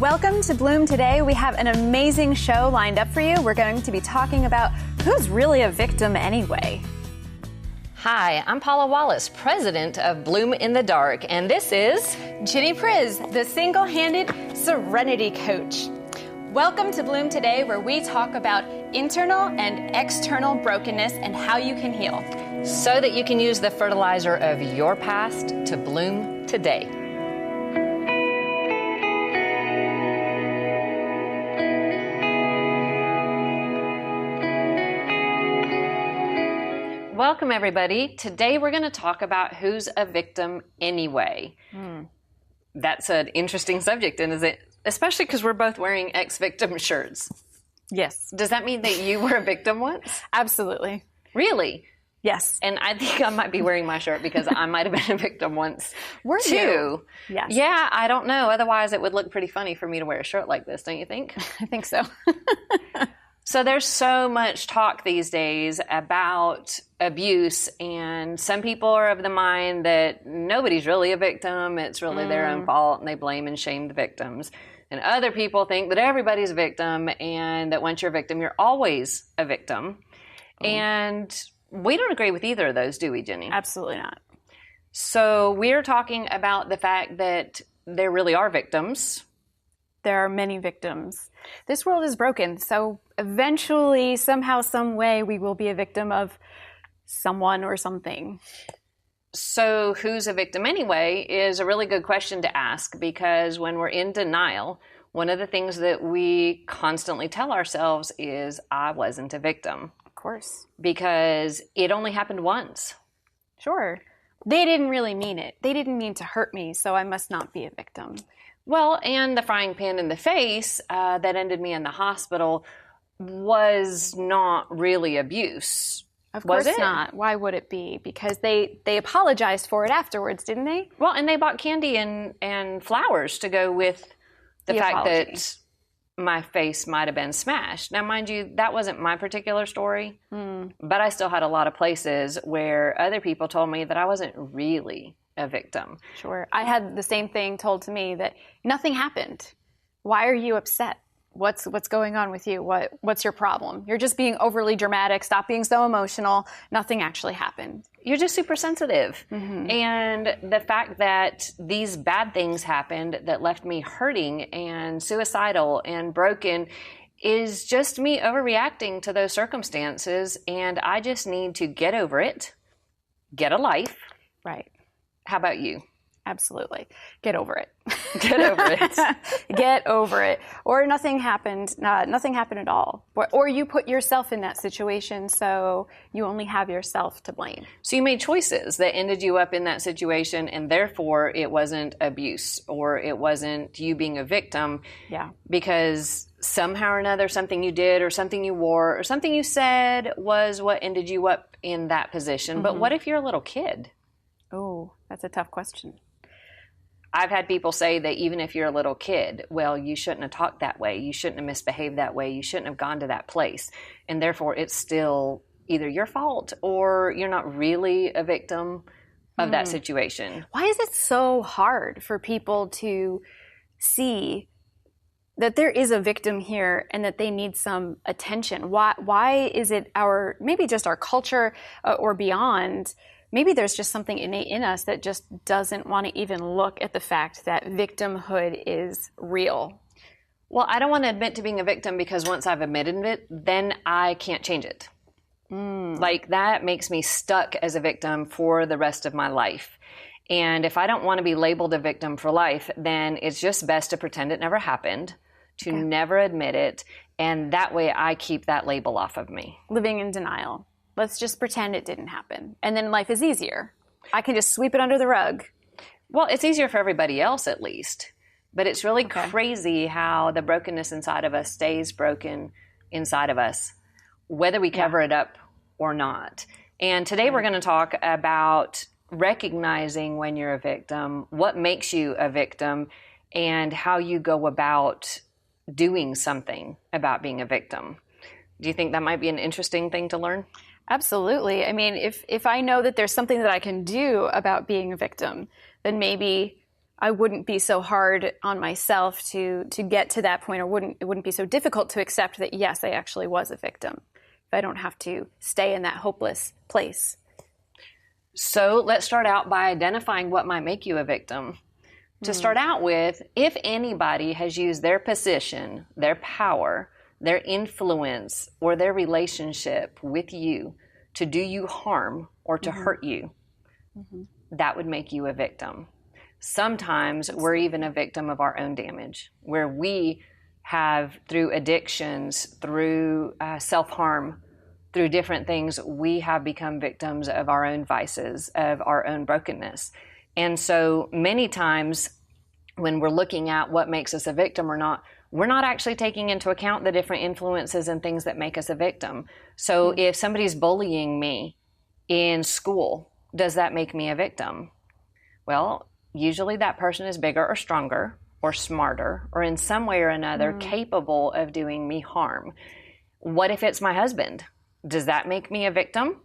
Welcome to Bloom Today. We have an amazing show lined up for you. We're going to be talking about who's really a victim anyway. Hi, I'm Paula Wallace, president of Bloom in the Dark, and this is Ginny Paula, the single-handed serenity coach. Welcome to Bloom Today, where we talk about internal and external brokenness and how you can heal, so that you can use the fertilizer of your past to bloom today. Welcome, everybody. Today we're going to talk about who's a victim anyway. That's an interesting subject, isn't it? Especially because we're both wearing ex-victim shirts. Yes. Does that mean that you were a victim once? Absolutely. Really? Yes. And I think I might be wearing my shirt because I might have been a victim once Were too. you? Yes. Yeah, I don't know. Otherwise, it would look pretty funny for me to wear a shirt like this, don't you think? I think so. So there's so much talk these days about abuse, and some people are of the mind that nobody's really a victim. It's really their own fault, and they blame and shame the victims. And other people think that everybody's a victim, and that once you're a victim, you're always a victim. And we don't agree with either of those, do we, Ginny? Absolutely not. So we're talking about the fact that there really are victims. There are many victims. This world is broken, so eventually, somehow, some way, we will be a victim of someone or something. So who's a victim anyway is a really good question to ask, because when we're in denial, one of the things that we constantly tell ourselves is, I wasn't a victim. Of course. Because it only happened once. Sure. They didn't really mean it. They didn't mean to hurt me, so I must not be a victim. Well, and the frying pan in the face that ended me in the hospital was not really abuse. Of course not. Why would it be? Because they apologized for it afterwards, didn't they? Well, and they bought candy and flowers to go with the fact apology. that my face might have been smashed. Now, mind you, that wasn't my particular story, but I still had a lot of places where other people told me that I wasn't really a victim. Sure. I had the same thing told to me, that nothing happened. Why are you upset? What's going on with you? What's your problem? You're just being overly dramatic. Stop being so emotional. Nothing actually happened. You're just super sensitive. And the fact that these bad things happened that left me hurting and suicidal and broken is just me overreacting to those circumstances. And I just need to get over it, get a life. Right. How about you? Absolutely. Get over it. Get over it. Get over it. Or nothing happened. Nothing happened at all. Or you put yourself in that situation, so you only have yourself to blame. So you made choices that ended you up in that situation, and therefore it wasn't abuse, or it wasn't you being a victim. Yeah. Because somehow or another, something you did or something you wore or something you said was what ended you up in that position. But what if you're a little kid? Oh, that's a tough question. I've had people say that even if you're a little kid, well, you shouldn't have talked that way. You shouldn't have misbehaved that way. You shouldn't have gone to that place. And therefore, it's still either your fault or you're not really a victim of that situation. Why is it so hard for people to see that there is a victim here and that they need some attention? Why is it maybe just our culture or beyond? Maybe there's just something innate in us that just doesn't want to even look at the fact that victimhood is real. Well, I don't want to admit to being a victim, because once I've admitted it, then I can't change it. Like, that makes me stuck as a victim for the rest of my life. And if I don't want to be labeled a victim for life, then it's just best to pretend it never happened, to never admit it, and that way I keep that label off of me. Living in denial. Let's just pretend it didn't happen. And then life is easier. I can just sweep it under the rug. Well, it's easier for everybody else, at least. But it's really crazy how the brokenness inside of us stays broken inside of us, whether we cover it up or not. And today we're going to talk about recognizing when you're a victim, what makes you a victim, and how you go about doing something about being a victim. Do you think that might be an interesting thing to learn? Absolutely. I mean, if I know that there's something that I can do about being a victim, then maybe I wouldn't be so hard on myself to get to that point, or it wouldn't be so difficult to accept that, yes, I actually was a victim, if I don't have to stay in that hopeless place. So let's start out by identifying what might make you a victim. To start out with, if anybody has used their position, their power, their influence, or their relationship with you to do you harm or to hurt you, that would make you a victim. Sometimes we're even a victim of our own damage, where we have, through addictions, through self-harm, through different things, we have become victims of our own vices, of our own brokenness. And so many times when we're looking at what makes us a victim or not, we're not actually taking into account the different influences and things that make us a victim. So if somebody's bullying me in school, does that make me a victim? Well, usually that person is bigger or stronger or smarter or in some way or another capable of doing me harm. What if it's my husband? Does that make me a victim?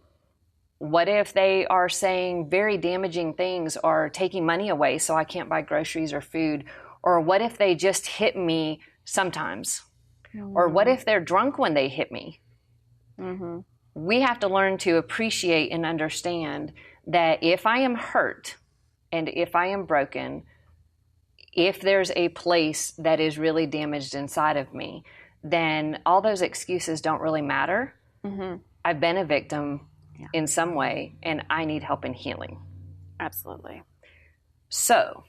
What if they are saying very damaging things or taking money away so I can't buy groceries or food? Or what if they just hit me sometimes? Or what if they're drunk when they hit me? We have to learn to appreciate and understand that if I am hurt and if I am broken, if there's a place that is really damaged inside of me, then all those excuses don't really matter. I've been a victim in some way, and I need help in healing. Absolutely. So,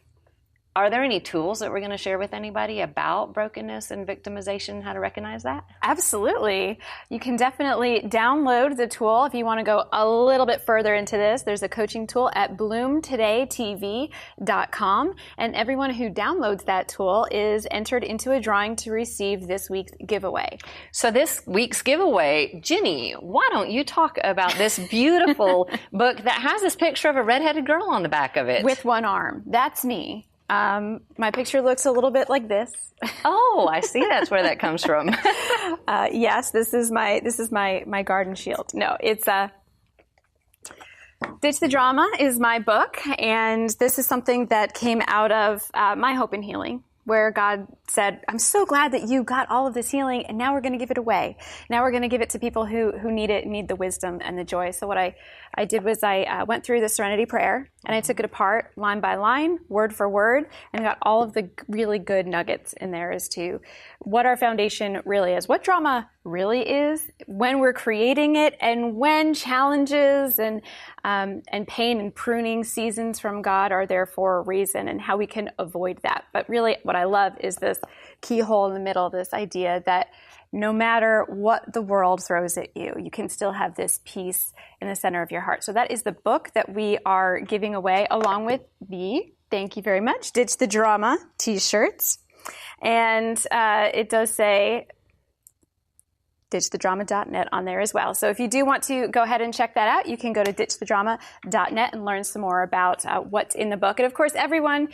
are there any tools that we're going to share with anybody about brokenness and victimization, how to recognize that? Absolutely. You can definitely download the tool if you want to go a little bit further into this. There's a coaching tool at bloomtodaytv.com, and everyone who downloads that tool is entered into a drawing to receive this week's giveaway. So this week's giveaway, Ginny, why don't you talk about this beautiful book that has this picture of a redheaded girl on the back of it? With one arm. That's me. My picture looks a little bit like this. Oh, I see. That's where that comes from. Yes, this is my garden shield. No, it's Ditch the Drama is my book, and this is something that came out of my hope and healing, where God said, I'm so glad that you got all of this healing, and now we're going to give it away. Now we're going to give it to people who need it, need the wisdom and the joy. So what I did was I went through the Serenity Prayer, and I took it apart line by line, word for word, and got all of the really good nuggets in there as to what our foundation really is, what drama really is, when we're creating it, and when challenges and pain and pruning seasons from God are there for a reason, and how we can avoid that. But really what I love is this keyhole in the middle, this idea that no matter what the world throws at you, you can still have this peace in the center of your heart. So that is the book that we are giving away, along with the, thank you very much, Ditch the Drama t-shirts. And it does say ditchthedrama.net on there as well. So if you do want to go ahead and check that out, you can go to ditchthedrama.net and learn some more about what's in the book. And of course, everyone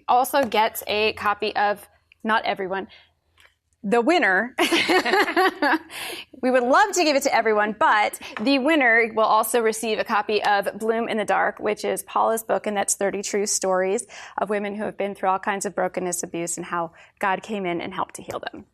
also gets a copy of, not everyone, the winner. We would love to give it to everyone, but the winner will also receive a copy of Bloom in the Dark, which is Paula's book, and that's 30 true stories of women who have been through all kinds of brokenness, abuse, and how God came in and helped to heal them.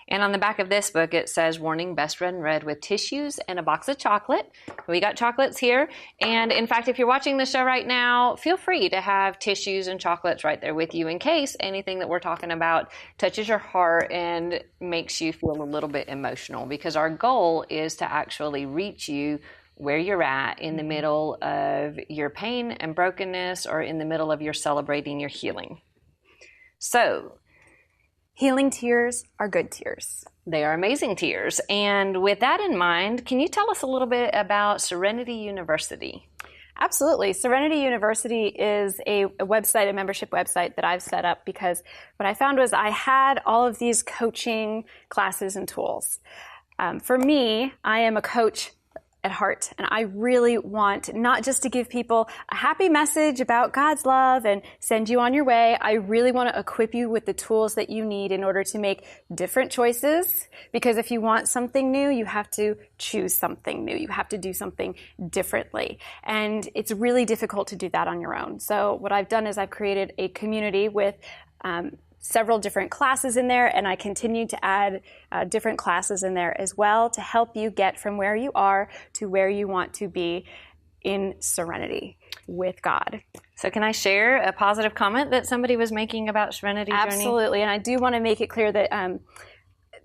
And on the back of this book, it says, warning, best read and read with tissues and a box of chocolate. We got chocolates here. And in fact, if you're watching the show right now, feel free to have tissues and chocolates right there with you in case anything that we're talking about touches your heart and makes you feel a little bit emotional, because our goal is to actually reach you where you're at in the middle of your pain and brokenness, or in the middle of your celebrating your healing. So, healing tears are good tears. They are amazing tears. And with that in mind, can you tell us a little bit about Serenity University? Absolutely. Serenity University is a website, a membership website that I've set up because what I found was I had all of these coaching classes and tools. For me, I am a coach at heart. And I really want not just to give people a happy message about God's love and send you on your way. I really want to equip you with the tools that you need in order to make different choices. Because if you want something new, you have to choose something new. You have to do something differently. And it's really difficult to do that on your own. So what I've done is I've created a community with several different classes in there, and I continue to add different classes in there as well to help you get from where you are to where you want to be in serenity with God. So can I share a positive comment that somebody was making about Serenity Journey? Absolutely, and I do want to make it clear that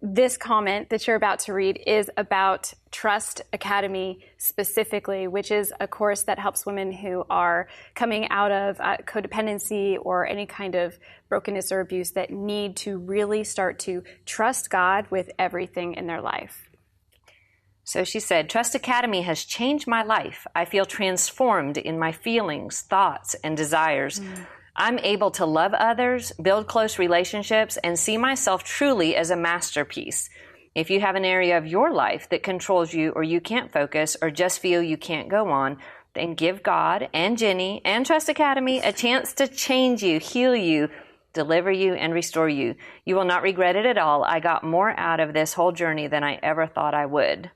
this comment that you're about to read is about Trust Academy specifically, which is a course that helps women who are coming out of codependency or any kind of brokenness or abuse that need to really start to trust God with everything in their life. So she said, Trust Academy has changed my life. I feel transformed in my feelings, thoughts, and desires. I'm able to love others, build close relationships, and see myself truly as a masterpiece. If you have an area of your life that controls you or you can't focus or just feel you can't go on, then give God and Ginny and Trust Academy a chance to change you, heal you, deliver you, and restore you. You will not regret it at all. I got more out of this whole journey than I ever thought I would.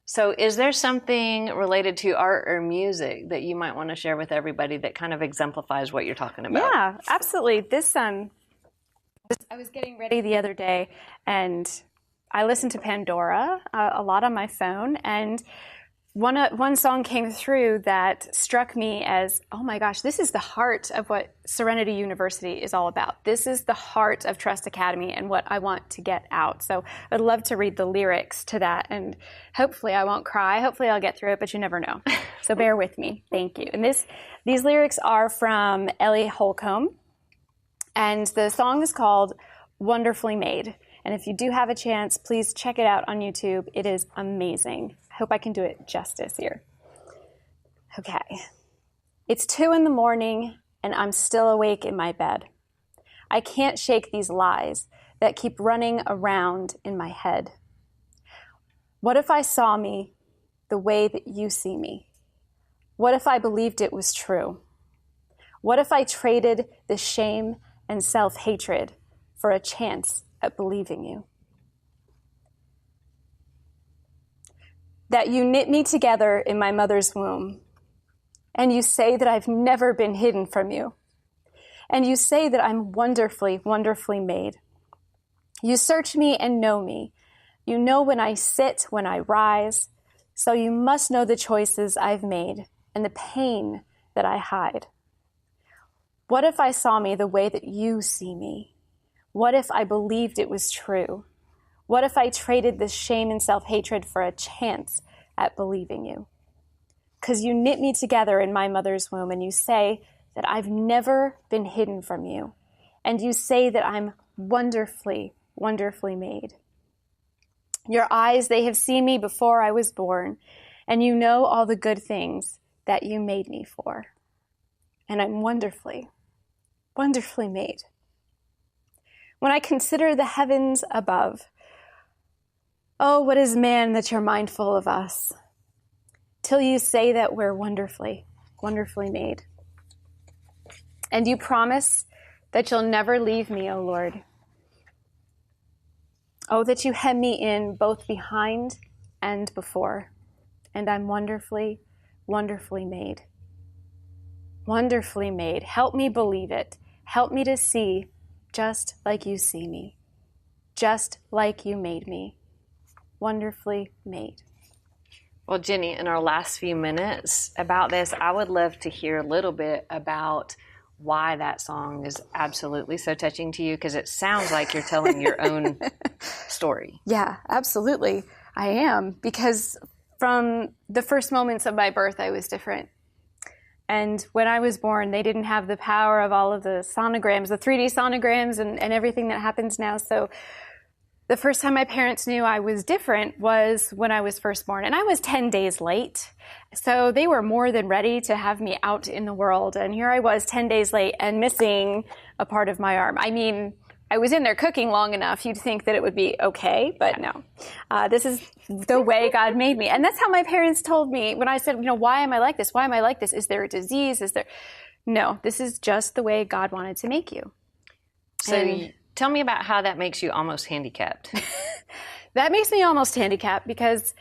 So is there something related to art or music that you might want to share with everybody that kind of exemplifies what you're talking about? Yeah, absolutely. I was getting ready the other day, and I listened to Pandora a lot on my phone, and one song came through that struck me as, oh my gosh, this is the heart of what Serenity University is all about. This is the heart of Trust Academy and what I want to get out. So I'd love to read the lyrics to that, and hopefully I won't cry. Hopefully I'll get through it, but you never know. So bear with me. Thank you. And these lyrics are from Ellie Holcomb, and the song is called Wonderfully Made. And if you do have a chance, please check it out on YouTube. It is amazing. I hope I can do it justice here. Okay. It's 2 a.m, and I'm still awake in my bed. I can't shake these lies that keep running around in my head. What if I saw me the way that you see me? What if I believed it was true? What if I traded the shame and self-hatred for a chance at believing you? That you knit me together in my mother's womb, and you say that I've never been hidden from you, and you say that I'm wonderfully, wonderfully made. You search me and know me. You know when I sit, when I rise, so you must know the choices I've made and the pain that I hide. What if I saw me the way that you see me? What if I believed it was true? What if I traded this shame and self-hatred for a chance at believing you? Because you knit me together in my mother's womb, and you say that I've never been hidden from you. And you say that I'm wonderfully, wonderfully made. Your eyes, they have seen me before I was born, and you know all the good things that you made me for. And I'm wonderfully, wonderfully made. When I consider the heavens above, oh, what is man that you're mindful of us? Till you say that we're wonderfully, wonderfully made. And you promise that you'll never leave me, O Lord. Oh, that you hem me in both behind and before. And I'm wonderfully, wonderfully made. Wonderfully made. Help me believe it. Help me to see just like you see me. Just like you made me. Wonderfully made. Well, Ginny, in our last few minutes about this, I would love to hear a little bit about why that song is absolutely so touching to you, because it sounds like you're telling your own story. Yeah, absolutely. I am, because from the first moments of my birth, I was different. And when I was born, they didn't have the power of all of the sonograms, the 3D sonograms and everything that happens now. So the first time my parents knew I was different was when I was first born. And I was 10 days late. So they were more than ready to have me out in the world. And here I was 10 days late and missing a part of my arm. I mean, I was in there cooking long enough, you'd think that it would be okay, but no. This is the way God made me. And that's how my parents told me when I said, why am I like this? Why am I like this? Is there a disease? No, this is just the way God wanted to make you. So tell me about how that makes you almost handicapped. That makes me almost handicapped because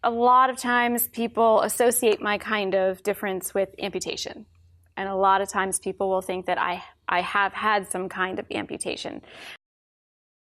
a lot of times people associate my kind of difference with amputation. And a lot of times people will think that I have had some kind of amputation.